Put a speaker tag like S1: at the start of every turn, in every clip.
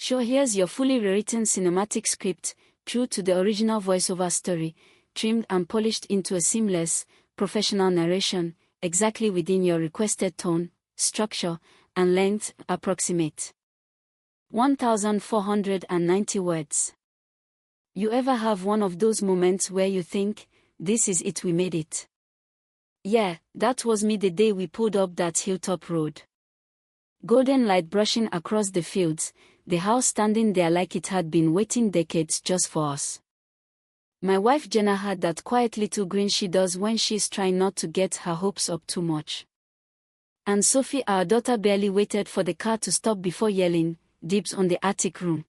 S1: Sure, here's your fully rewritten cinematic script, true to the original voiceover story, trimmed and polished into a seamless, professional narration, exactly within your requested tone, structure, and length, approximate 1,490 words. You ever have one of those moments where you think, this is it, we made it? Yeah, that was me the day we pulled up that hilltop road. Golden light brushing across the fields, the house standing there like it had been waiting decades just for us. My wife Jenna had that quiet little grin she does when she's trying not to get her hopes up too much. And Sophie, our daughter, barely waited for the car to stop before yelling, "Dibs on the attic room."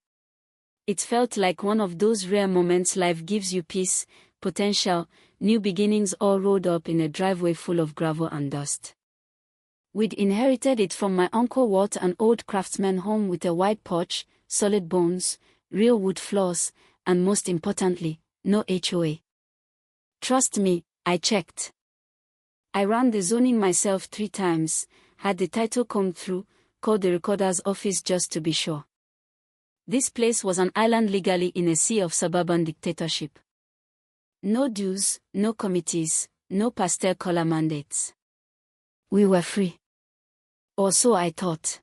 S1: It felt like one of those rare moments life gives you: peace, potential, new beginnings, all rolled up in a driveway full of gravel and dust. We'd inherited it from my Uncle Walt, an old craftsman home with a wide porch, solid bones, real wood floors, and most importantly, no HOA. Trust me, I checked. I ran the zoning myself 3 times, had the title come through, called the recorder's office just to be sure. This place was an island legally in a sea of suburban dictatorship. No dues, no committees, no pastel color mandates. We were free. Or so I thought.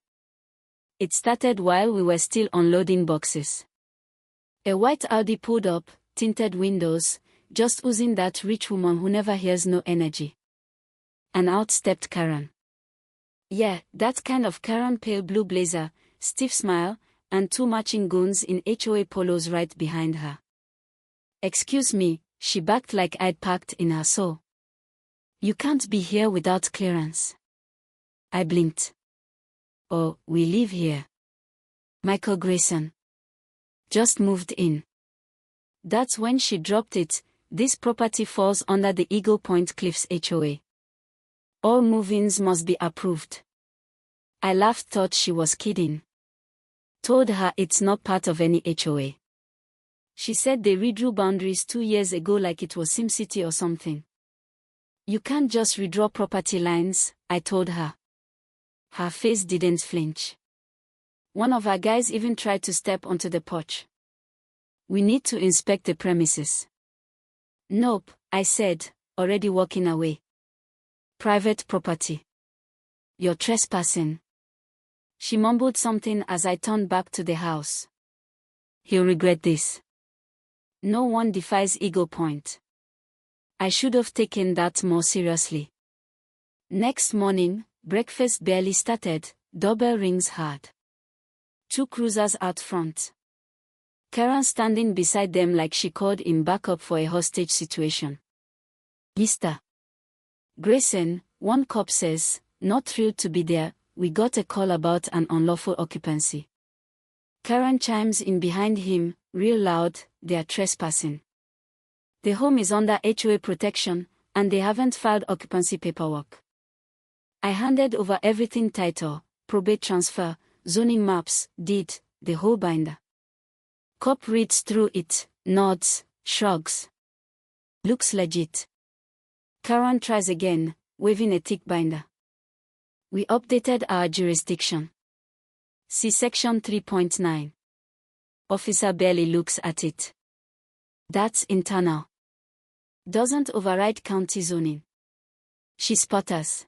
S1: It started while we were still unloading boxes. A white Audi pulled up, tinted windows, just oozing that rich woman who never hears no energy. And out stepped Karen. Yeah, that kind of Karen, pale blue blazer, stiff smile, and 2 matching goons in HOA polos right behind her. Excuse me, she backed like I'd parked in her soul. You can't be here without clearance. I blinked. Oh, we live here. Michael Grayson. Just moved in. That's when she dropped it. This property falls under the Eagle Point Cliffs HOA. All move-ins must be approved. I laughed, thought she was kidding. Told her it's not part of any HOA. She said they redrew boundaries 2 years ago like it was SimCity or something. You can't just redraw property lines, I told her. Her face didn't flinch. One of our guys even tried to step onto the porch. We need to inspect the premises. Nope, I said, already walking away. Private property. You're trespassing. She mumbled something as I turned back to the house. He'll regret this. No one defies Eagle Point. I should have taken that more seriously. Next morning, breakfast barely started, doorbell rings hard. 2 cruisers out front. Karen standing beside them like she called in backup for a hostage situation. Mr. Grayson, one cop says, not thrilled to be there, we got a call about an unlawful occupancy. Karen chimes in behind him, real loud, they're trespassing. The home is under HOA protection, and they haven't filed occupancy paperwork. I handed over everything: title, probate transfer, zoning maps, deed, the whole binder. Cop reads through it, nods, shrugs. Looks legit. Karen tries again, waving a thick binder. We updated our jurisdiction. See Section 3.9. Officer barely looks at it. That's internal. Doesn't override county zoning. She sputters.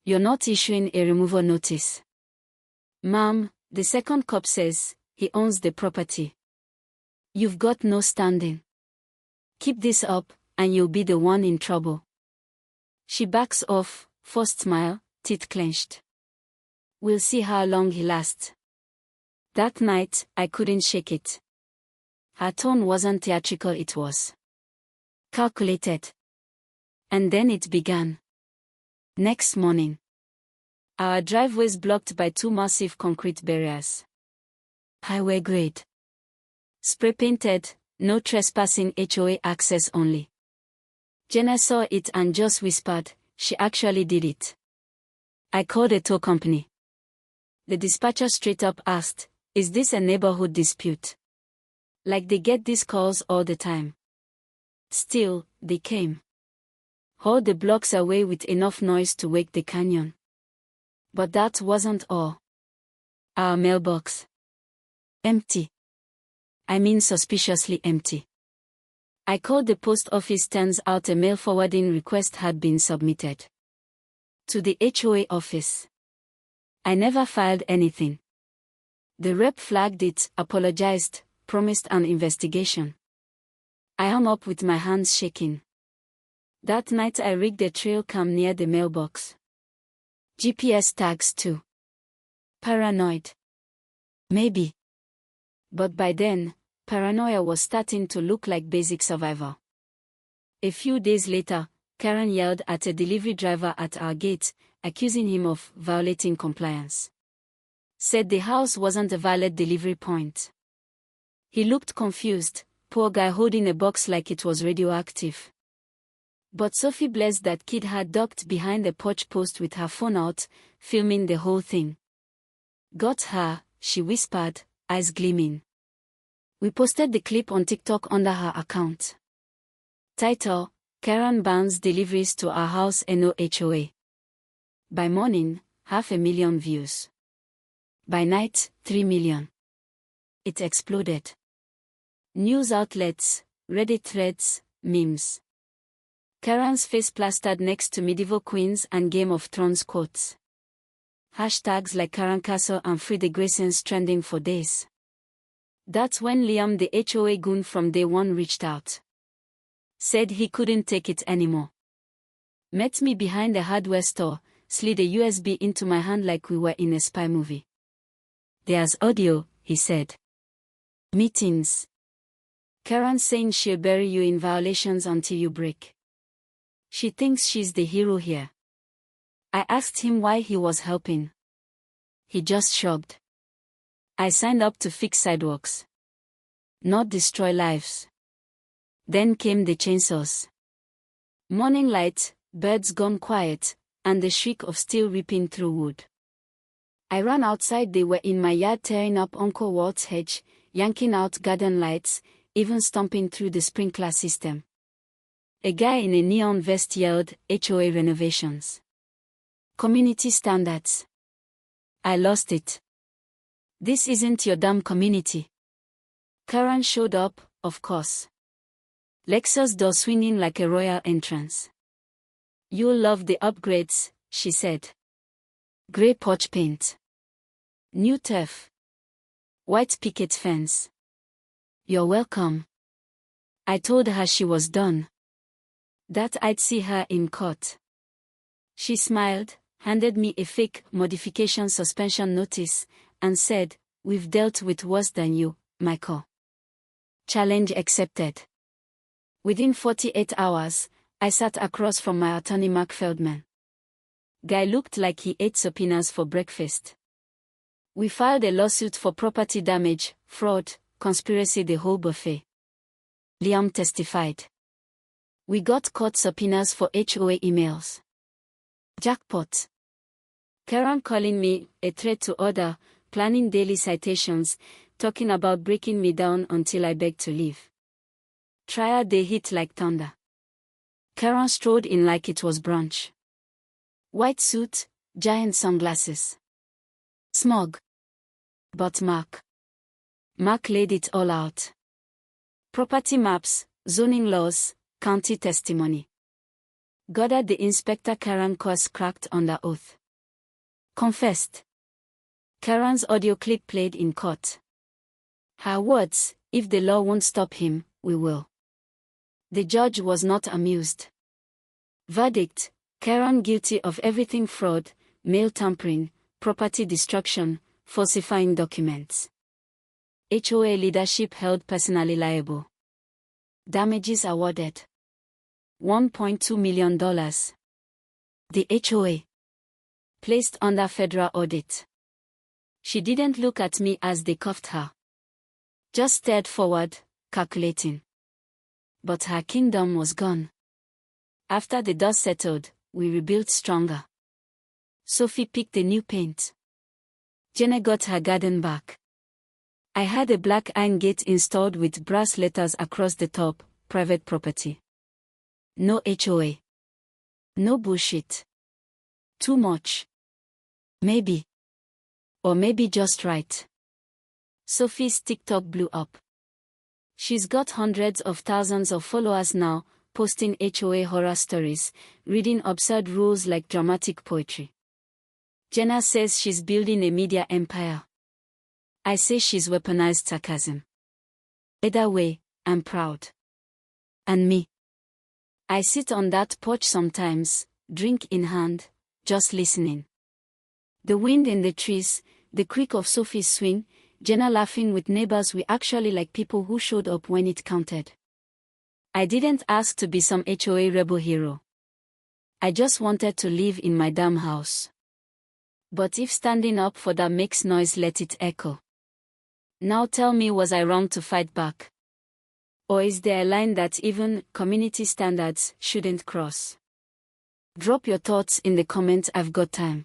S1: You're not issuing a removal notice. Ma'am, the second cop says, he owns the property. You've got no standing. Keep this up, and you'll be the one in trouble. She backs off, forced smile, teeth clenched. We'll see how long he lasts. That night, I couldn't shake it. Her tone wasn't theatrical, it was calculated. And then it began. Next morning. Our driveways blocked by 2 massive concrete barriers. Highway grade. Spray painted, no trespassing, HOA access only. Jenna saw it and just whispered, she actually did it. I called a tow company. The dispatcher straight up asked, is this a neighborhood dispute? Like they get these calls all the time. Still, they came. Hauled the blocks away with enough noise to wake the canyon. But that wasn't all. Our mailbox. Empty. I mean suspiciously empty. I called the post office. Turns out a mail forwarding request had been submitted to the HOA office. I never filed anything. The rep flagged it, apologized, promised an investigation. I hung up with my hands shaking. That night I rigged a trail cam near the mailbox. GPS tags too. Paranoid. Maybe. But by then, paranoia was starting to look like basic survival. A few days later, Karen yelled at a delivery driver at our gate, accusing him of violating compliance. Said the house wasn't a valid delivery point. He looked confused, poor guy holding a box like it was radioactive. But Sophie, blessed that kid, had ducked behind the porch post with her phone out, filming the whole thing. Got her, she whispered, eyes gleaming. We posted the clip on TikTok under her account. Title: Karen bans deliveries to our house, no HOA. By morning, 500,000 views. By night, 3 million. It exploded. News outlets, Reddit threads, memes. Karen's face plastered next to medieval queens and Game of Thrones quotes. Hashtags like Karen Castle and Free the Graysons trending for days. That's when Liam, the HOA goon from day one, reached out. Said he couldn't take it anymore. Met me behind the hardware store, slid a USB into my hand like we were in a spy movie. There's audio, he said. Meetings. Karen saying she'll bury you in violations until you break. She thinks she's the hero here. I asked him why he was helping. He just shrugged. I signed up to fix sidewalks, not destroy lives. Then came the chainsaws. Morning light, birds gone quiet, and the shriek of steel ripping through wood. I ran outside. They were in my yard tearing up Uncle Walt's hedge, yanking out garden lights, even stomping through the sprinkler system. A guy in a neon vest yelled, HOA renovations. Community standards. I lost it. This isn't your damn community. Karen showed up, of course. Lexus door swinging like a royal entrance. You'll love the upgrades, she said. Grey porch paint. New turf. White picket fence. You're welcome. I told her she was done. That I'd see her in court. She smiled, handed me a fake modification suspension notice, and said, "We've dealt with worse than you, Michael." Challenge accepted. Within 48 hours, I sat across from my attorney Mark Feldman. Guy looked like he ate subpoenas for breakfast. We filed a lawsuit for property damage, fraud, conspiracy, the whole buffet. Liam testified. We got court subpoenas for HOA emails. Jackpot. Karen calling me, a threat to order, planning daily citations, talking about breaking me down until I begged to leave. Trial day hit like thunder. Karen strode in like it was brunch. White suit, giant sunglasses. Smug. But Mark laid it all out. Property maps, zoning laws, county testimony. Goddard the inspector. Karen course cracked under oath. Confessed. Karen's audio clip played in court. Her words, "If the law won't stop him, we will." The judge was not amused. Verdict: Karen guilty of everything: fraud, mail tampering, property destruction, falsifying documents. HOA leadership held personally liable. Damages awarded: $1.2 million. The HOA placed under federal audit. She didn't look at me as they cuffed her. Just stared forward, calculating. But her kingdom was gone. After the dust settled, we rebuilt stronger. Sophie picked a new paint. Jenna got her garden back. I had a black iron gate installed with brass letters across the top, private property. No HOA. No bullshit. Too much. Maybe. Or maybe just right. Sophie's TikTok blew up. She's got hundreds of thousands of followers now, posting HOA horror stories, reading absurd rules like dramatic poetry. Jenna says she's building a media empire. I say she's weaponized sarcasm. Either way, I'm proud. And me? I sit on that porch sometimes, drink in hand, just listening. The wind in the trees, the creak of Sophie's swing, Jenna laughing with neighbors. We actually like people who showed up when it counted. I didn't ask to be some HOA rebel hero. I just wanted to live in my damn house. But if standing up for that makes noise, let it echo. Now tell me, was I wrong to fight back? Or is there a line that even community standards shouldn't cross? Drop your thoughts in the comments. I've got time.